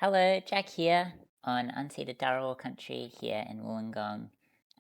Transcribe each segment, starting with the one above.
Hello, Jack here on unceded Dharawal country here in Wollongong,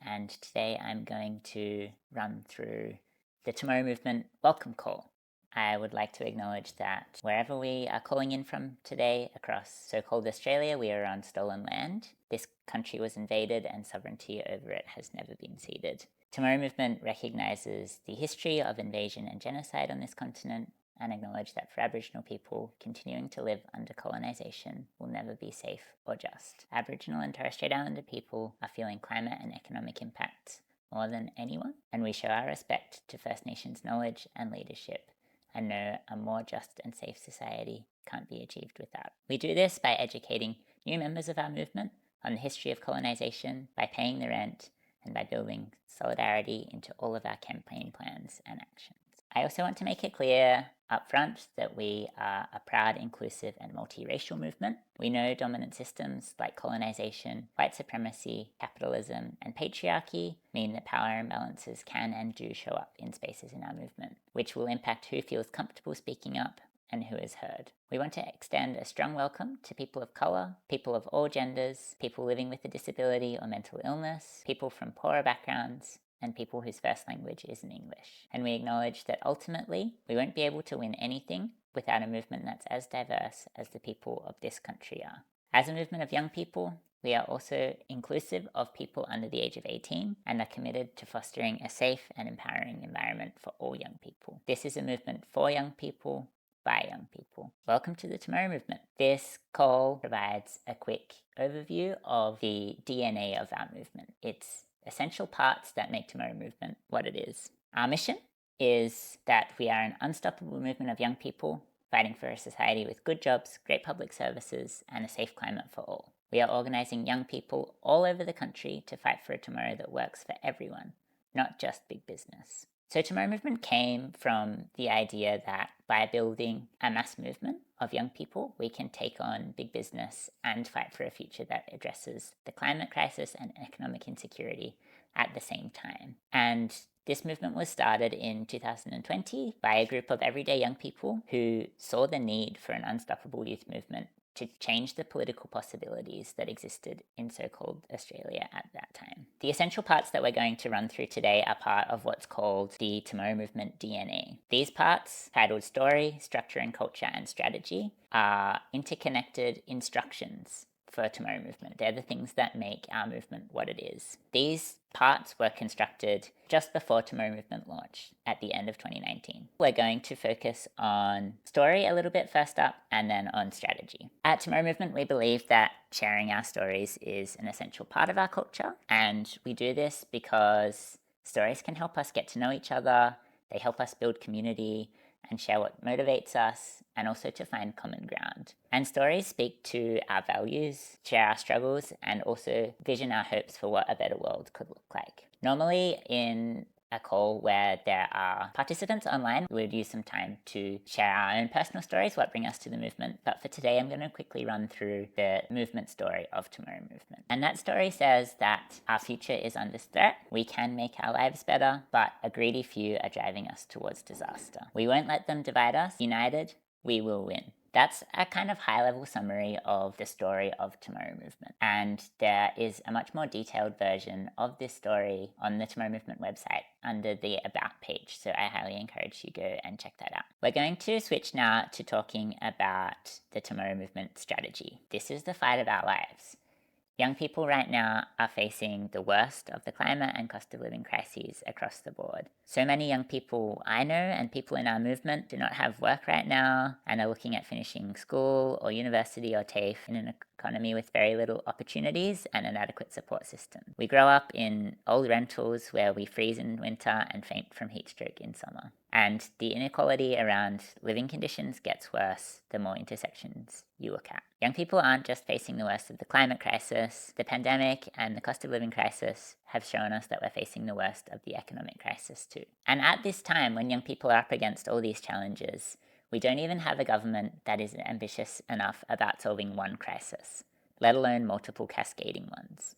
and today I'm going to run through the Tomorrow Movement welcome call. I would like to acknowledge that wherever we are calling in from today across so-called Australia, we are on stolen land. This country was invaded and sovereignty over it has never been ceded. Tomorrow Movement recognises the history of invasion and genocide on this continent and acknowledge that for Aboriginal people, continuing to live under colonisation will never be safe or just. Aboriginal and Torres Strait Islander people are feeling climate and economic impacts more than anyone, and we show our respect to First Nations knowledge and leadership and know a more just and safe society can't be achieved without. We do this by educating new members of our movement on the history of colonisation, by paying the rent, and by building solidarity into all of our campaign plans and actions. I also want to make it clear up front that we are a proud, inclusive, and multiracial movement. We know dominant systems like colonisation, white supremacy, capitalism, and patriarchy mean that power imbalances can and do show up in spaces in our movement, which will impact who feels comfortable speaking up and who is heard. We want to extend a strong welcome to people of colour, people of all genders, people living with a disability or mental illness, people from poorer backgrounds, and people whose first language isn't English. And we acknowledge that ultimately we won't be able to win anything without a movement that's as diverse as the people of this country are. As a movement of young people, we are also inclusive of people under the age of 18 and are committed to fostering a safe and empowering environment for all young people. This is a movement for young people, by young people. Welcome to the Tomorrow Movement. This call provides a quick overview of the DNA of our movement. It's essential parts that make Tomorrow Movement what it is. Our mission is that we are an unstoppable movement of young people fighting for a society with good jobs, great public services, and a safe climate for all. We are organising young people all over the country to fight for a tomorrow that works for everyone, not just big business. So Tomorrow Movement came from the idea that by building a mass movement of young people, we can take on big business and fight for a future that addresses the climate crisis and economic insecurity at the same time. And this movement was started in 2020 by a group of everyday young people who saw the need for an unstoppable youth movement to change the political possibilities that existed in so-called Australia at that time. The essential parts that we're going to run through today are part of what's called the Tomorrow Movement DNA. These parts, titled Story, Structure and Culture and Strategy, are interconnected instructions for Tomorrow Movement. They're the things that make our movement what it is. These parts were constructed just before Tomorrow Movement launched at the end of 2019. We're going to focus on story a little bit first up and then on strategy. At Tomorrow Movement, we believe that sharing our stories is an essential part of our culture, and we do this because stories can help us get to know each other, they help us build community, and share what motivates us, and also to find common ground. And stories speak to our values, share our struggles, and also vision our hopes for what a better world could look like. Normally in a call where there are participants online, we would use some time to share our own personal stories, what bring us to the movement. But for today, I'm going to quickly run through the movement story of Tomorrow Movement. And that story says that our future is under threat. We can make our lives better, but a greedy few are driving us towards disaster. We won't let them divide us. United, we will win. That's a kind of high-level summary of the story of Tomorrow Movement. And there is a much more detailed version of this story on the Tomorrow Movement website under the About page, so I highly encourage you go and check that out. We're going to switch now to talking about the Tomorrow Movement strategy. This is the fight of our lives. Young people right now are facing the worst of the climate and cost of living crises across the board. So many young people I know and people in our movement do not have work right now and are looking at finishing school or university or TAFE in an economy with very little opportunities and an adequate support system. We grow up in old rentals where we freeze in winter and faint from heat stroke in summer. And the inequality around living conditions gets worse the more intersections you look at. Young people aren't just facing the worst of the climate crisis. The pandemic and the cost of living crisis have shown us that we're facing the worst of the economic crisis too. And at this time, when young people are up against all these challenges, we don't even have a government that is ambitious enough about solving one crisis, let alone multiple cascading ones.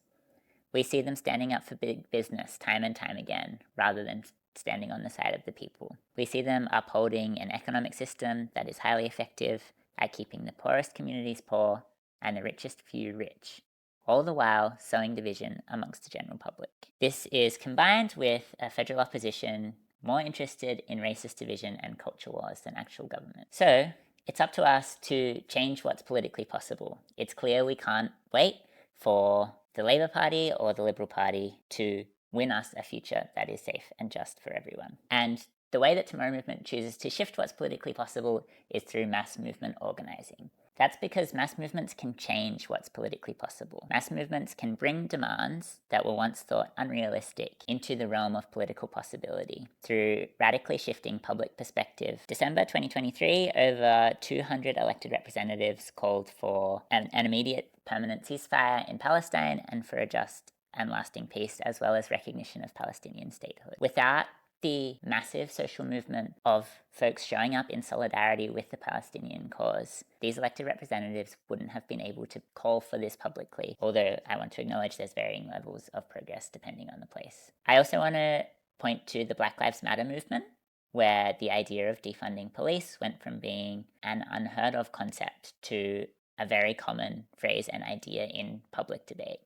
We see them standing up for big business time and time again, rather than standing on the side of the people. We see them upholding an economic system that is highly effective at keeping the poorest communities poor and the richest few rich, all the while sowing division amongst the general public. This is combined with a federal opposition more interested in racist division and culture wars than actual government. So, it's up to us to change what's politically possible. It's clear we can't wait for the Labour Party or the Liberal Party to win us a future that is safe and just for everyone. And the way that Tomorrow Movement chooses to shift what's politically possible is through mass movement organising. That's because mass movements can change what's politically possible. Mass movements can bring demands that were once thought unrealistic into the realm of political possibility through radically shifting public perspective. December 2023, over 200 elected representatives called for an immediate permanent ceasefire in Palestine and for a just and lasting peace, as well as recognition of Palestinian statehood. Without the massive social movement of folks showing up in solidarity with the Palestinian cause, these elected representatives wouldn't have been able to call for this publicly, although I want to acknowledge there's varying levels of progress depending on the place. I also want to point to the Black Lives Matter movement, where the idea of defunding police went from being an unheard of concept to a very common phrase and idea in public debate.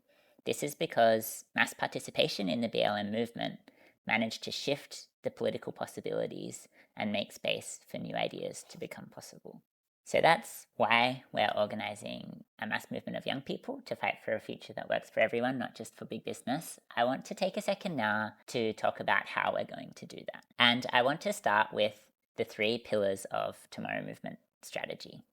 This is because mass participation in the BLM movement managed to shift the political possibilities and make space for new ideas to become possible. So that's why we're organising a mass movement of young people to fight for a future that works for everyone, not just for big business. I want to take a second now to talk about how we're going to do that. And I want to start with the 3 pillars of Tomorrow Movement strategy.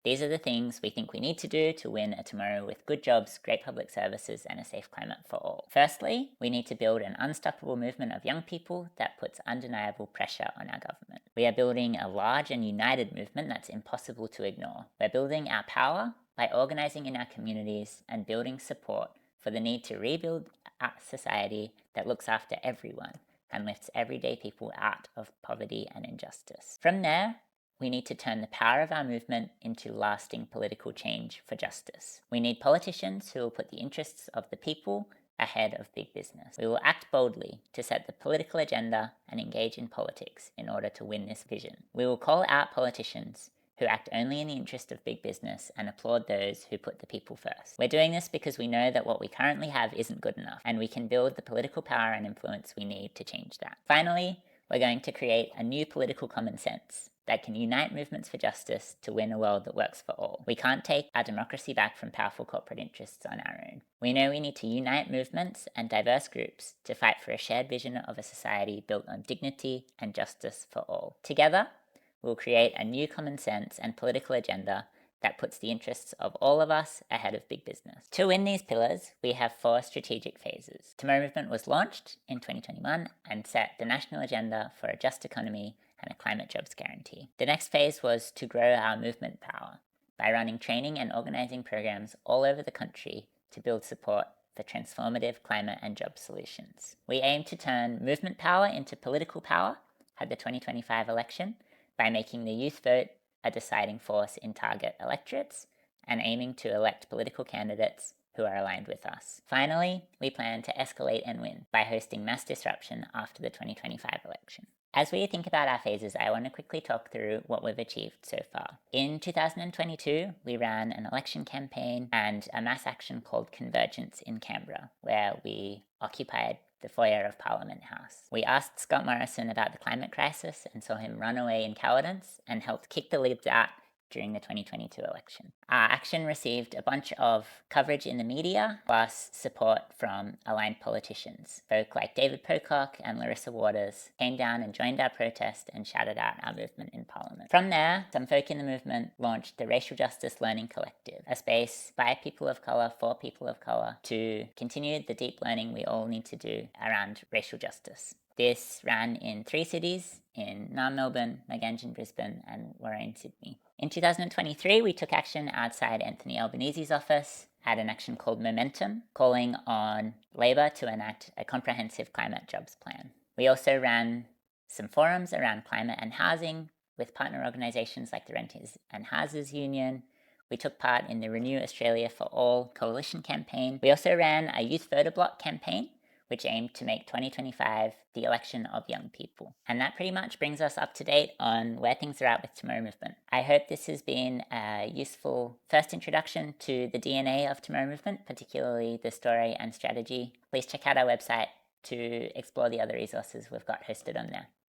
These are the things we think we need to do to win a tomorrow with good jobs, great public services, and a safe climate for all. Firstly, we need to build an unstoppable movement of young people that puts undeniable pressure on our government. We are building a large and united movement that's impossible to ignore. We're building our power by organising in our communities and building support for the need to rebuild a society that looks after everyone and lifts everyday people out of poverty and injustice. From there, we need to turn the power of our movement into lasting political change for justice. We need politicians who will put the interests of the people ahead of big business. We will act boldly to set the political agenda and engage in politics in order to win this vision. We will call out politicians who act only in the interest of big business and applaud those who put the people first. We're doing this because we know that what we currently have isn't good enough, and we can build the political power and influence we need to change that. Finally, we're going to create a new political common sense that can unite movements for justice to win a world that works for all. We can't take our democracy back from powerful corporate interests on our own. We know we need to unite movements and diverse groups to fight for a shared vision of a society built on dignity and justice for all. Together, we'll create a new common sense and political agenda that puts the interests of all of us ahead of big business. To win these pillars, we have 4 strategic phases. Tomorrow Movement was launched in 2021 and set the national agenda for a just economy and a climate jobs guarantee. The next phase was to grow our movement power by running training and organising programs all over the country to build support for transformative climate and job solutions. We aim to turn movement power into political power at the 2025 election by making the youth vote a deciding force in target electorates and aiming to elect political candidates who are aligned with us. Finally, we plan to escalate and win by hosting mass disruption after the 2025 election. As we think about our phases, I want to quickly talk through what we've achieved so far. In 2022, we ran an election campaign and a mass action called Convergence in Canberra, where we occupied the foyer of Parliament House. We asked Scott Morrison about the climate crisis and saw him run away in cowardice and helped kick the Libs out during the 2022 election. Our action received a bunch of coverage in the media, plus support from aligned politicians. Folk like David Pocock and Larissa Waters came down and joined our protest and shouted out our movement in Parliament. From there, some folk in the movement launched the Racial Justice Learning Collective, a space by people of colour for people of colour to continue the deep learning we all need to do around racial justice. This ran in 3 cities, in Naarm, Melbourne, Maganjan, Brisbane, and Warrane, Sydney. In 2023, we took action outside Anthony Albanese's office at an action called Momentum, calling on Labor to enact a comprehensive climate jobs plan. We also ran some forums around climate and housing with partner organisations like the Renters and Houses Union. We took part in the Renew Australia for All coalition campaign. We also ran a youth voter block campaign, which aimed to make 2025 the election of young people. And that pretty much brings us up to date on where things are at with Tomorrow Movement. I hope this has been a useful first introduction to the DNA of Tomorrow Movement, particularly the story and strategy. Please check out our website to explore the other resources we've got hosted on there.